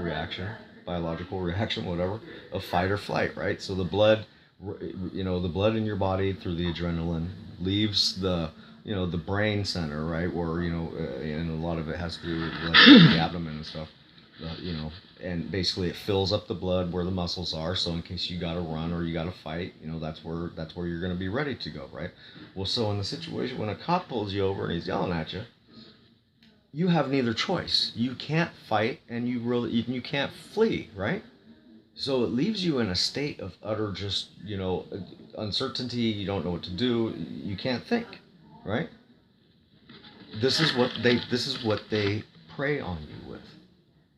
reaction, biological reaction, whatever, of fight or flight, right? So the blood, the blood in your body through the adrenaline leaves the, the brain center, right? Where, and a lot of it has to do with the abdomen and stuff, and basically it fills up the blood where the muscles are. So in case you got to run or you got to fight, that's where you're going to be ready to go, right? Well, so in the situation when a cop pulls you over and he's yelling at you, you have neither choice. You can't fight and you can't flee, right? So it leaves you in a state of utter just, uncertainty. You don't know what to do. You can't think, right? This is what they prey on you with,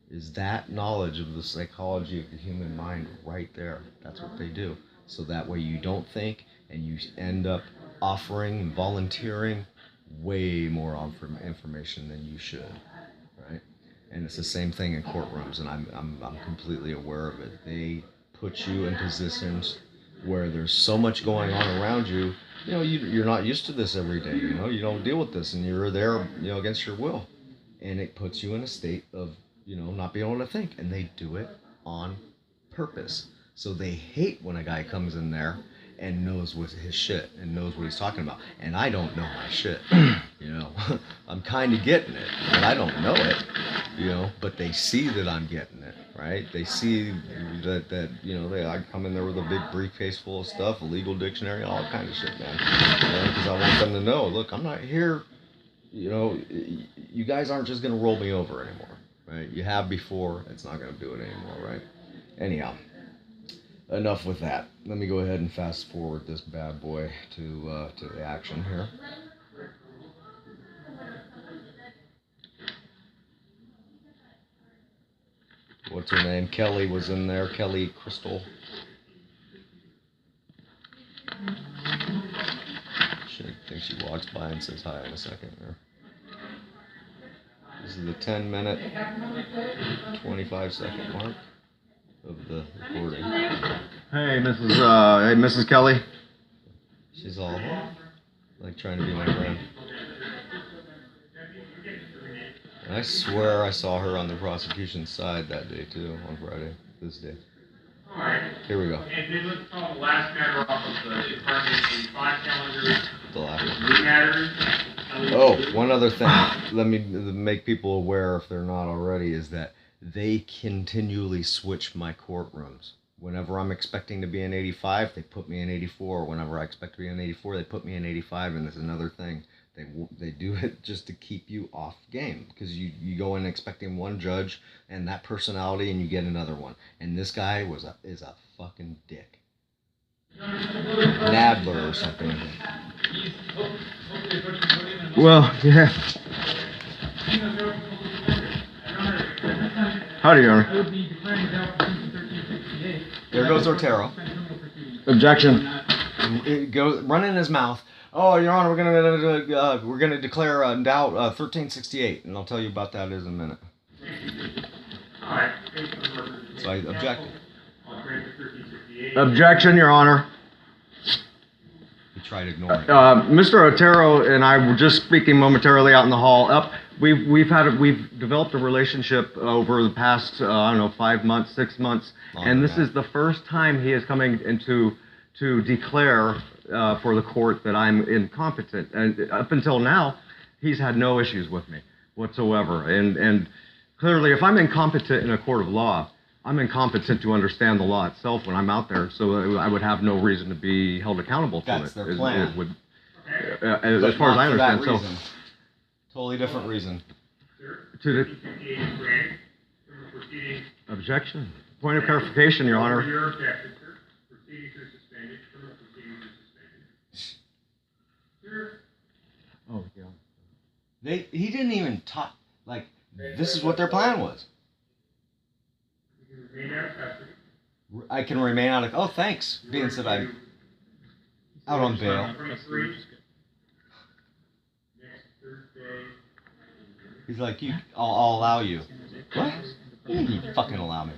is that knowledge of the psychology of the human mind right there. That's what they do. So that way you don't think and you end up offering and volunteering way more information than you should, right? And it's the same thing in courtrooms, and I'm completely aware of it. They put you in positions where there's so much going on around you. You're not used to this every day. You don't deal with this, and you're there, against your will, and it puts you in a state of, not being able to think. And they do it on purpose. So they hate when a guy comes in there and knows what his shit and knows what he's talking about. And I don't know my shit, I'm kind of getting it, but I don't know it, but they see that I'm getting it, right? They see that I come in there with a big briefcase full of stuff, a legal dictionary, all kind of shit, man. Because I want them to know, look, I'm not here, you guys aren't just going to roll me over anymore, right? You have before, it's not going to do it anymore, right? Anyhow. Enough with that. Let me go ahead and fast forward this bad boy to the action here. What's her name? Kelly was in there. Kelly Crystal. I think she walks by and says hi in a second. This is the 10-minute, 25-second mark of the recording. Hey, Mrs. Kelly. She's all like trying to be my friend. And I swear I saw her on the prosecution's side that day too, on Friday, this day. Alright. Here we go. And then let's call the last matter off of the Department 85 calendar. The last one. Three matters. Oh, one other thing. Let me make people aware, if they're not already, is that they continually switch my courtrooms. Whenever I'm expecting to be in 85, they put me in 84. Whenever I expect to be in 84, they put me in 85. And there's another thing. They do it just to keep you off game, because you go in expecting one judge and that personality, and you get another one. And this guy is a fucking dick. Nadler or something. Well, yeah. Howdy, Your Honor. There goes OTERO. Objection. Run in his mouth. Oh, Your Honor, we're gonna declare doubt 1368, and I'll tell you about that in a minute. So I objected. Objection, Your Honor. He tried ignoring it. Mr. OTERO and I were just speaking momentarily out in the hall. We've developed a relationship over the past 5 months, 6 months, and this is the first time he is coming to declare for the court that I'm incompetent. And up until now, he's had no issues with me whatsoever. And clearly, if I'm incompetent in a court of law, I'm incompetent to understand the law itself when I'm out there, so I would have no reason to be held accountable to it. That's their plan. As far as I understand, so totally different reason. Objection. Point of clarification, Your Honor. Your objection, sir. Proceedings are suspended. Criminal proceedings are suspended. Sir. Oh, yeah. He didn't even talk. Like, this is what their plan was. You can remain out of custody. I can remain out of. Oh, thanks. Being said I'm out on bail. Next Thursday. He's like, I'll allow you. What? You fucking allow me.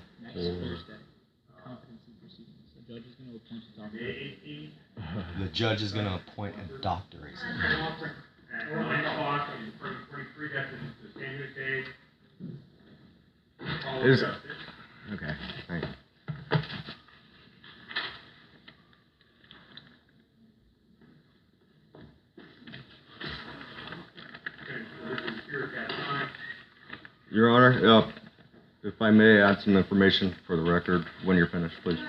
The judge is going to appoint a doctor. He said. At 9 o'clock on 23, that's the standard day. Okay, thanks. Your Honor, if I may add some information for the record when you're finished, please.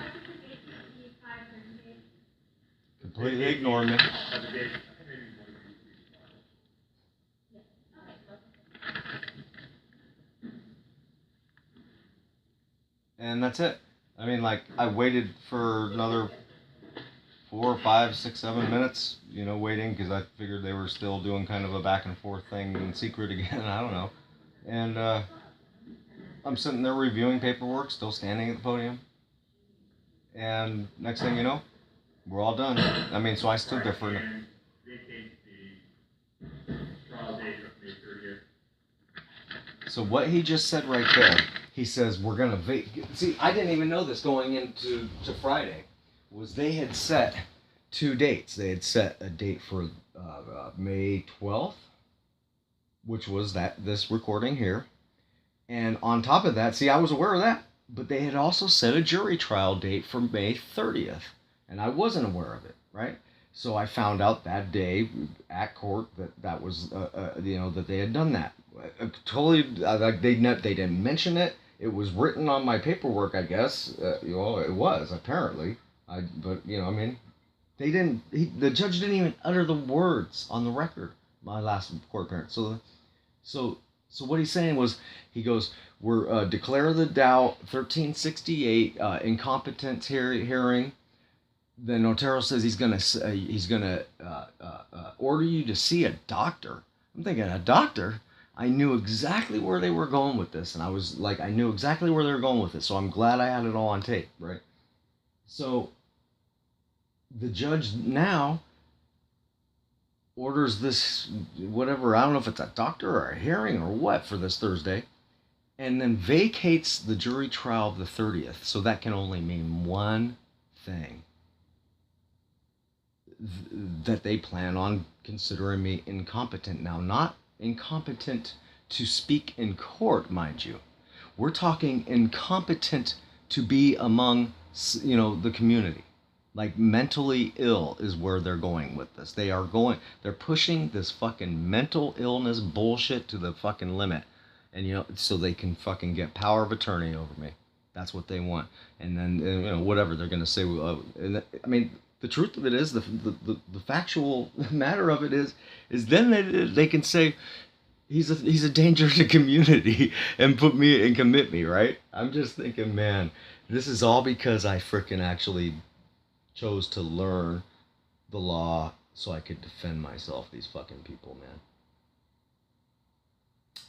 Completely ignore me. And that's it. I mean, like, I waited for another 4, 5, 6, 7 minutes, you know, waiting because I figured they were still doing kind of a back and forth thing in secret again. I don't know. And I'm sitting there reviewing paperwork, still standing at the podium. And next thing you know, we're all done. I mean, so I stood there for. So what he just said right there, he says we're gonna see. I didn't even know this going into Friday, was they had set 2 dates. They had set a date for May 12th, which was this recording here, and on top of that, see, I was aware of that, but they had also set a jury trial date for May 30th, and I wasn't aware of it, right? So I found out that day at court that was you know, that they had done that. Totally, like they didn't mention it. It was written on my paperwork, I guess. You know, it was apparently. But you know, I mean, they didn't. The judge didn't even utter the words on the record. My last court appearance. So what he's saying was, he goes, we're declare the doubt 1368 incompetence hearing. Then OTERO says he's gonna order you to see a doctor. I'm thinking, a doctor? I knew exactly where they were going with this, and I was like, I knew exactly where they were going with it, so I'm glad I had it all on tape, right? So the judge now orders this, whatever, I don't know if it's a doctor or a hearing or what, for this Thursday, and then vacates the jury trial of the 30th. So that can only mean one thing: that they plan on considering me incompetent. Now, not incompetent to speak in court, mind you. We're talking incompetent to be among, you know, the community. Like, mentally ill is where they're going with this. They're pushing this fucking mental illness bullshit to the fucking limit. And, you know, so they can fucking get power of attorney over me. That's what they want. And then, you know, whatever they're going to say. I mean, the truth of it is, the factual matter of it is then they can say he's a danger to the community and commit me, right? I'm just thinking, man, this is all because I frickin' actually chose to learn the law so I could defend myself. These fucking people, man.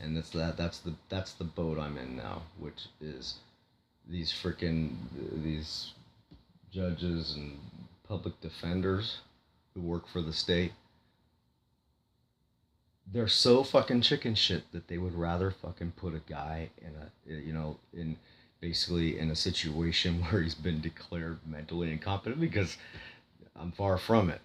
And that's the boat I'm in now, which is these judges and public defenders who work for the state. They're so fucking chicken shit that they would rather fucking put a guy in basically in a situation where he's been declared mentally incompetent, because I'm far from it.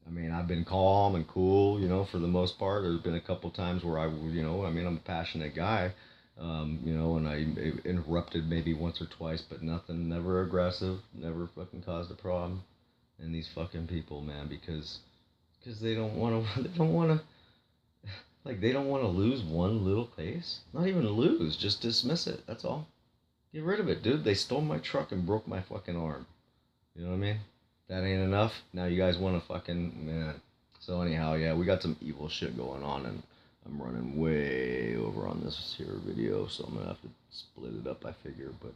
I mean, I've been calm and cool, you know, for the most part. There's been a couple times where I'm a passionate guy. You know, and I interrupted maybe once or twice, but nothing, never aggressive, never fucking caused a problem. And these fucking people, man, because they don't want to, like, they don't want to lose one little case. Not even lose, just dismiss it. That's all. Get rid of it, dude. They stole my truck and broke my fucking arm. You know what I mean? That ain't enough. Now you guys want to fucking, man. So anyhow, yeah, we got some evil shit going on, and I'm running way over on this here video, so I'm going to have to split it up, I figure, but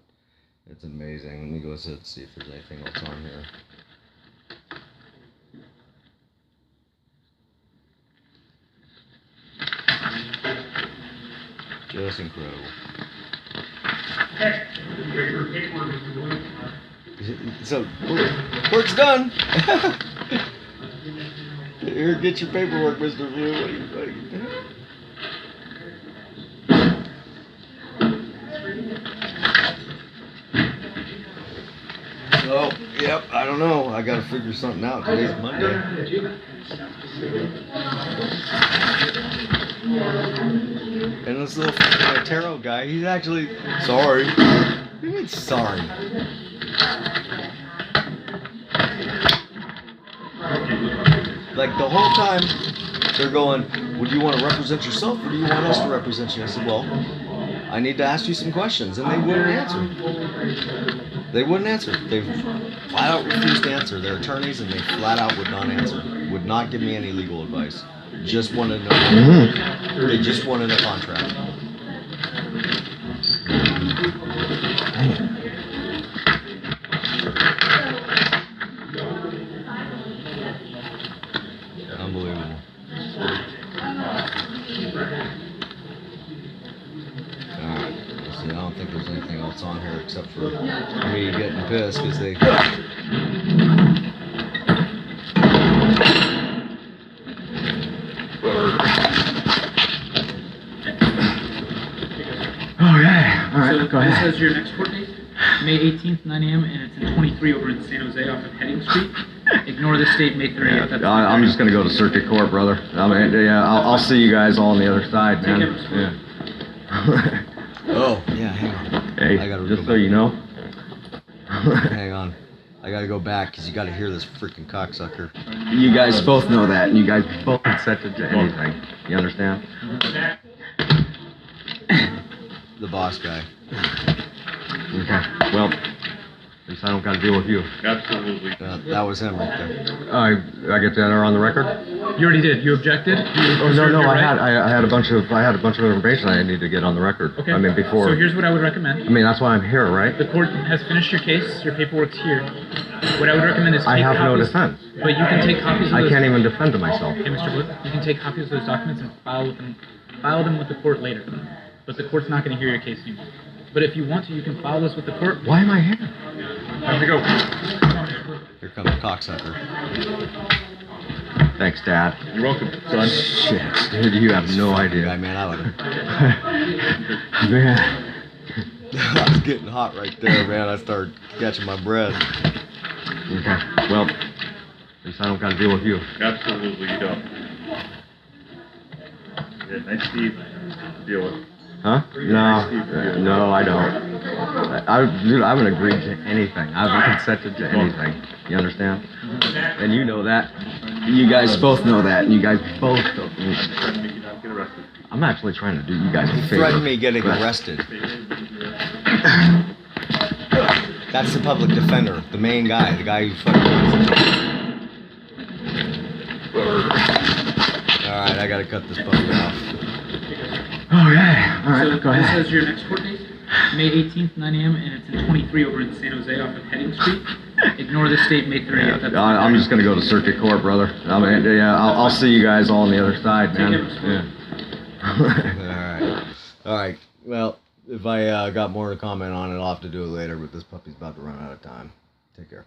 it's amazing. Let me go ahead and see if there's anything else on here. Just incredible. So, work's done. Here, get your paperwork, Mr. Blue. What are you doing? So, yep, I don't know. I gotta figure something out. Today's Monday. And this little fucking OTERO guy, he's actually sorry. What do you mean sorry? Like the whole time they're going, well, do you want to represent yourself or do you want us to represent you? I said, well, I need to ask you some questions. And they wouldn't answer. They wouldn't answer. They flat out refused to answer. They're attorneys and they flat out would not answer. Would not give me any legal advice. Just wanted to know. They just wanted a contract. Unbelievable. Alright, I don't think there's anything else on here except for me getting pissed because they... Okay, alright, So go ahead. this says your next court date, May 18th, 9 a.m., and it's in 23 over in San Jose off of Heading Street. Ignore the state, May 30th. That's I'm just gonna go to circuit court, brother. I'll see you guys all on the other side, man. Yeah. Oh, yeah, hang on. Hey, I gotta just go so you know. Hang on. I gotta go back because you gotta hear this freaking cocksucker. You guys both know that, and you guys both consented to anything. You understand? The boss guy. Okay. Well, at least I don't got to deal with you. Absolutely. That was him right there. I get that on the record. You already did. You objected? Oh no, I had a bunch of information I need to get on the record. Okay. I mean before. So here's what I would recommend. I mean that's why I'm here, right? The court has finished your case. Your paperwork's here. What I would recommend is take I have no copies. defense. But you can take copies of I those. can't even defend to myself. Hey, Mr. Wood, you can take copies of those documents and file them with the court later. But the court's not going to hear your case anymore. But if you want to, you can file this with the court. Why am I here? Time to go. Here comes the cocksucker. Thanks, Dad. You're welcome, son. Shit, dude, you have no Guy, idea. man, I would. Man. I was getting hot right there, man. I started catching my breath. Okay. Well, at least I don't got to deal with you. Absolutely, you don't. Yeah, nice Steve to deal with. Huh? No, I don't. Dude, I haven't agreed to anything. I haven't consented to anything. You understand? And you know that. You guys both know that. And you guys both don't. I'm trying to make you not get arrested. I'm actually trying to do you guys a He favor. threatened me getting arrested. That's the public defender, the main guy, the guy who fucking runs the case. Alright, I gotta cut this puppy off. Okay, alright, So go this ahead. says your next court date, May 18th, 9 a.m., and it's in 23 over in San Jose off of Heading Street. Ignore the state, May 30th. That's I'm just gonna go to circuit court, brother. I'll see you guys all on the other side, man. Yeah. Alright. Well, if I got more to comment on it, I'll have to do it later, but this puppy's about to run out of time. Take care.